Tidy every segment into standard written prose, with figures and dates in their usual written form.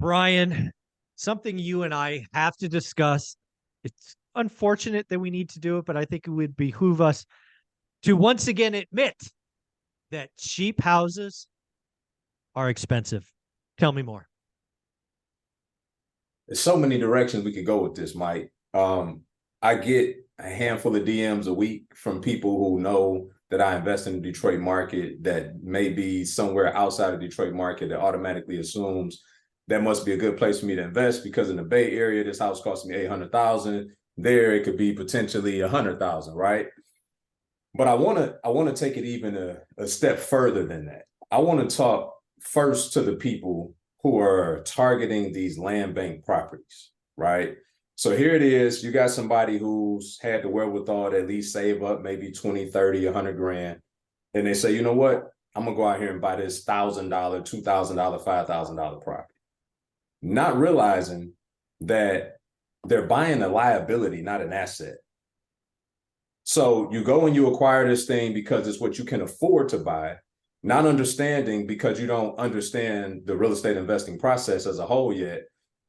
Brian, something you and I have to discuss. It's unfortunate that we need to do it, but I think it would behoove us to once again admit that cheap houses are expensive. Tell me more. There's so many directions we could go with this, Mike. I get a handful of DMs a week from people who know that I invest in the Detroit market that may be somewhere outside of the Detroit market that automatically assumes that must be a good place for me to invest because in the Bay Area, this house cost me $800,000. There, it could be potentially $100,000, right? But I want to take it even a step further than that. I want to talk first to the people who are targeting these land bank properties, right? So here it is. You got somebody who's had the wherewithal to at least save up maybe 20, 30, 100 grand. And they say, you know what? I'm going to go out here and buy this $1,000, $2,000, $5,000 property. Not realizing that they're buying a liability, not an asset. So you go and you acquire this thing because it's what you can afford to buy, not understanding because you don't understand the real estate investing process as a whole yet,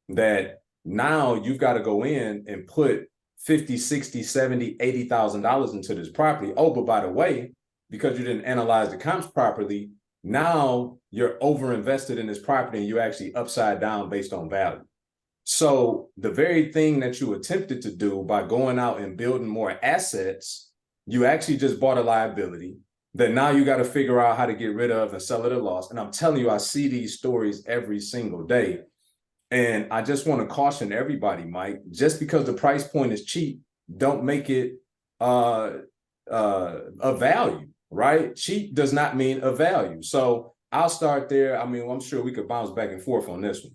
that now you've got to go in and put 50, 60, 70, $80,000 into this property. Oh, but by the way, because you didn't analyze the comps properly, now you're overinvested in this property and you're actually upside down based on value. So the very thing that you attempted to do by going out and building more assets, you actually just bought a liability that now you got to figure out how to get rid of and sell at a loss. And I'm telling you, I see these stories every single day. And I just want to caution everybody, Mike, just because the price point is cheap, don't make it a value, right? Cheap does not mean a value. So I'll start there. I mean, I'm sure we could bounce back and forth on this one.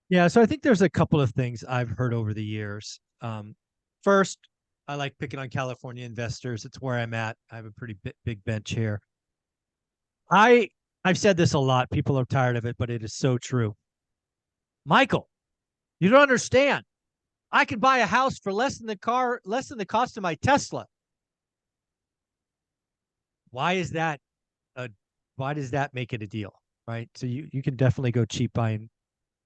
Yeah, so I think there's a couple of things I've heard over the years. First, I like picking on California investors. It's where I'm at. I have a pretty big bench here. I've said this a lot. People are tired of it, but it is so true. Michael, you don't understand. I could buy a house for less than the cost of my Tesla. Why is that? Why does that make it a deal, right? So you can definitely go cheap buying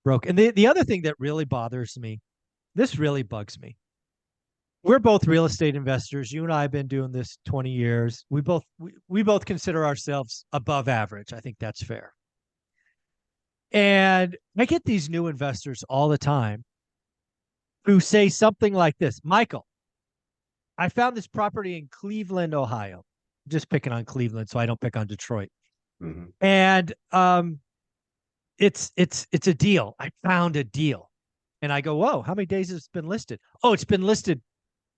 broke. And the other thing that really bothers me, this really bugs me. We're both real estate investors. You and I have been doing this 20 years. We both consider ourselves above average. I think that's fair. And I get these new investors all the time who say something like this: Michael, I found this property in Cleveland, Ohio. Just picking on Cleveland, so I don't pick on Detroit. Mm-hmm. And it's a deal. I found a deal. And I go, whoa, how many days has it been listed? Oh, it's been listed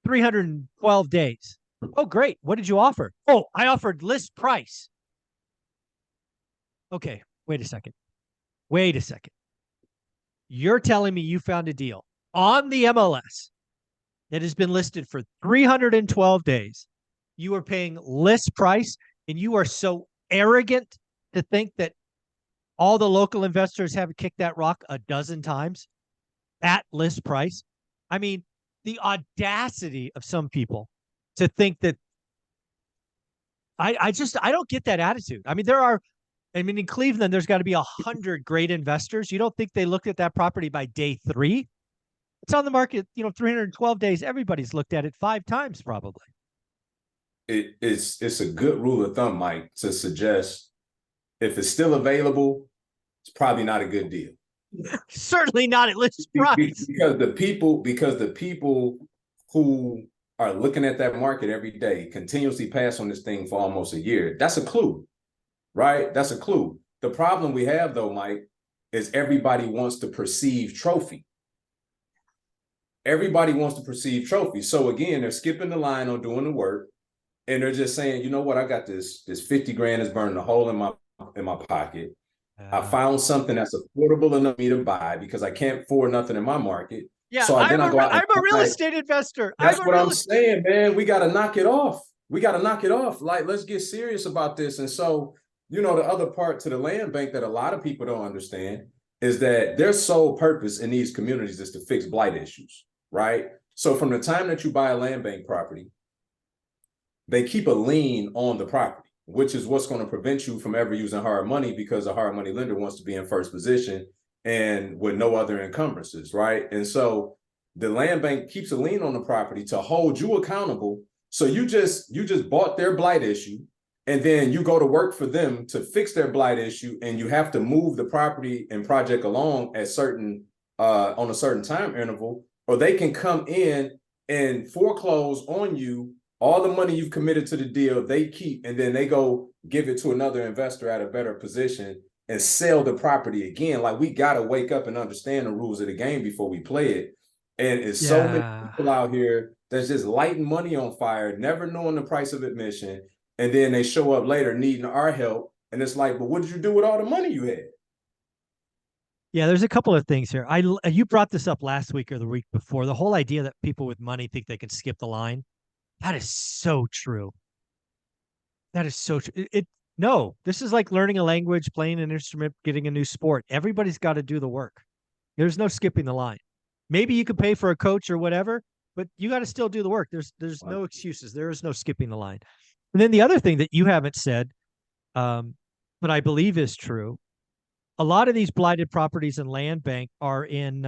312 days. Oh, great. What did you offer? Oh, I offered list price. Okay, wait a second. You're telling me you found a deal on the MLS that has been listed for 312 days. You are paying list price, and you are so arrogant to think that all the local investors have kicked that rock a dozen times at list price. I mean, the audacity of some people to think that I don't get that attitude. I mean, in Cleveland, there's got to be 100 great investors. You don't think they looked at that property by day 3? It's on the market, 312 days. Everybody's looked at it 5 times probably. It's a good rule of thumb, Mike, to suggest if it's still available, it's probably not a good deal. Certainly not at list price. Because the people who are looking at that market every day continuously pass on this thing for almost a year. That's a clue, right? That's a clue. The problem we have, though, Mike, is everybody wants to perceive trophy. Everybody wants to perceive trophy. So again, they're skipping the line on doing the work, and they're just saying, you know what, I got this 50 grand is burning a hole in my pocket. I found something that's affordable enough for me to buy because I can't afford nothing in my market. Yeah, so I'm a real estate investor. That's what I'm saying, man. We got to knock it off. Like, let's get serious about this. And so, the other part to the land bank that a lot of people don't understand is that their sole purpose in these communities is to fix blight issues, right? So from the time that you buy a land bank property, they keep a lien on the property, which is what's going to prevent you from ever using hard money because a hard money lender wants to be in first position and with no other encumbrances, right? And so the land bank keeps a lien on the property to hold you accountable. So you just bought their blight issue, and then you go to work for them to fix their blight issue, and you have to move the property and project along at certain on a certain time interval, or they can come in and foreclose on you. All the money you've committed to the deal, they keep, and then they go give it to another investor at a better position and sell the property again. Like, we got to wake up and understand the rules of the game before we play it. And it's so many people out here that's just lighting money on fire, never knowing the price of admission. And then they show up later needing our help. And it's like, but what did you do with all the money you had? Yeah, there's a couple of things here. You brought this up last week or the week before. The whole idea that people with money think they can skip the line. That is so true. That is so true. No, this is like learning a language, playing an instrument, getting a new sport. Everybody's got to do the work. There's no skipping the line. Maybe you could pay for a coach or whatever, but you got to still do the work. There's no excuses. There is no skipping the line. And then the other thing that you haven't said, but I believe is true, a lot of these blighted properties and land bank are in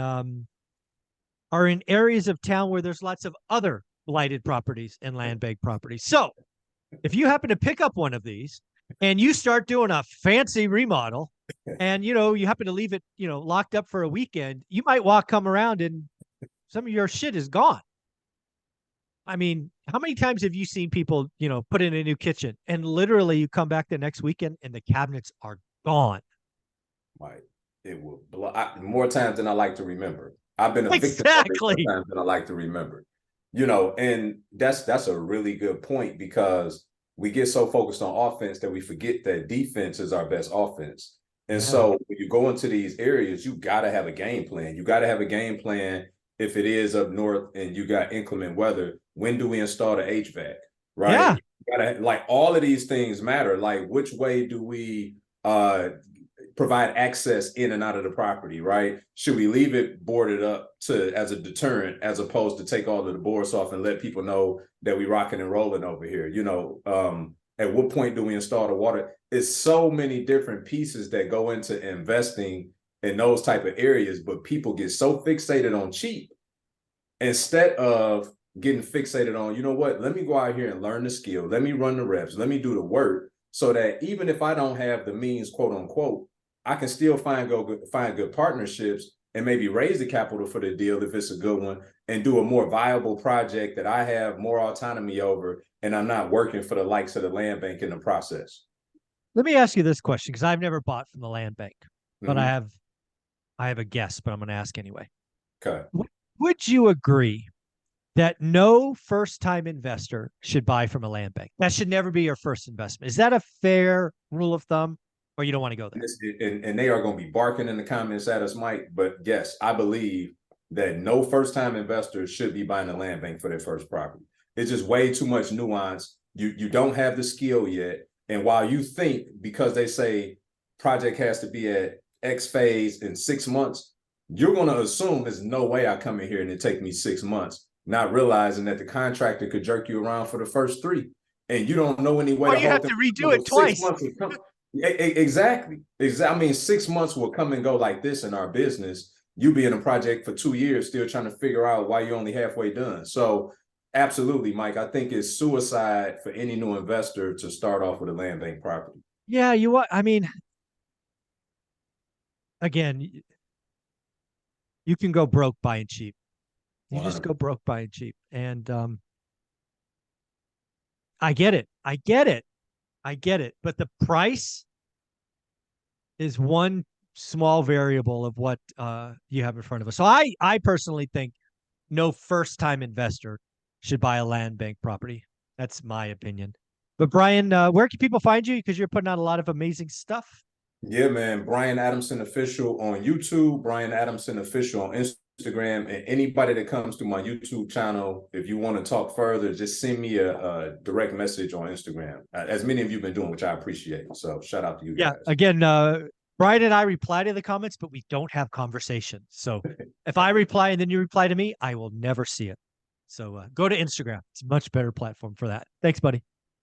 areas of town where there's lots of other blighted properties and land bank properties. So if you happen to pick up one of these and you start doing a fancy remodel and, you happen to leave it, locked up for a weekend, you might come around and some of your shit is gone. I mean, how many times have you seen people, put in a new kitchen and literally you come back the next weekend and the cabinets are gone? Right. It will more times than I like to remember. I've been a victim Exactly. of it more times than I like to remember. And that's a really good point, because we get so focused on offense that we forget that defense is our best offense. And so when you go into these areas, you got to have a game plan. You got to have a game plan. If it is up north and you got inclement weather, when do we install the HVAC? Right. Yeah. You gotta, like, all of these things matter. Like, which way do we provide access in and out of the property, right? Should we leave it boarded up as a deterrent, as opposed to take all of the boards off and let people know that we rocking and rolling over here? At what point do we install the water? It's so many different pieces that go into investing in those type of areas, but people get so fixated on cheap instead of getting fixated on, you know what, let me go out here and learn the skill. Let me run the reps. Let me do the work, so that even if I don't have the means, quote unquote, I can still find good partnerships and maybe raise the capital for the deal if it's a good one, and do a more viable project that I have more autonomy over, and I'm not working for the likes of the land bank in the process. Let me ask you this question, because I've never bought from the land bank, but I have a guess, but I'm going to ask anyway. Okay. Would you agree that no first-time investor should buy from a land bank? That should never be your first investment. Is that a fair rule of thumb, or you don't want to go there? And they are going to be barking in the comments at us, Mike. But yes, I believe that no first-time investor should be buying a land bank for their first property. It's just way too much nuance. You don't have the skill yet. And while you think, because they say project has to be at X phase in 6 months, you're going to assume there's no way I come in here and it take me 6 months, not realizing that the contractor could jerk you around for the first 3, and you don't know any way. Or you have to redo it twice. Exactly. I mean, 6 months will come and go like this in our business. You be in a project for 2 years, still trying to figure out why you're only halfway done. So absolutely, Mike, I think it's suicide for any new investor to start off with a land bank property. Yeah, I mean, again, you can go broke buying cheap. You just go broke buying cheap. And I get it. But the price is one small variable of what you have in front of us. So I personally think no first-time investor should buy a land bank property. That's my opinion. But Brian, where can people find you? Because you're putting out a lot of amazing stuff. Yeah, man. Brian Adamson Official on YouTube, Brian Adamson Official on Instagram, and anybody that comes to my YouTube channel, if you want to talk further, just send me a direct message on Instagram, as many of you have been doing, which I appreciate. So shout out to you guys. Yeah, again, Brian and I reply to the comments, but we don't have conversations. So if I reply and then you reply to me, I will never see it. So go to Instagram. It's a much better platform for that. Thanks, buddy.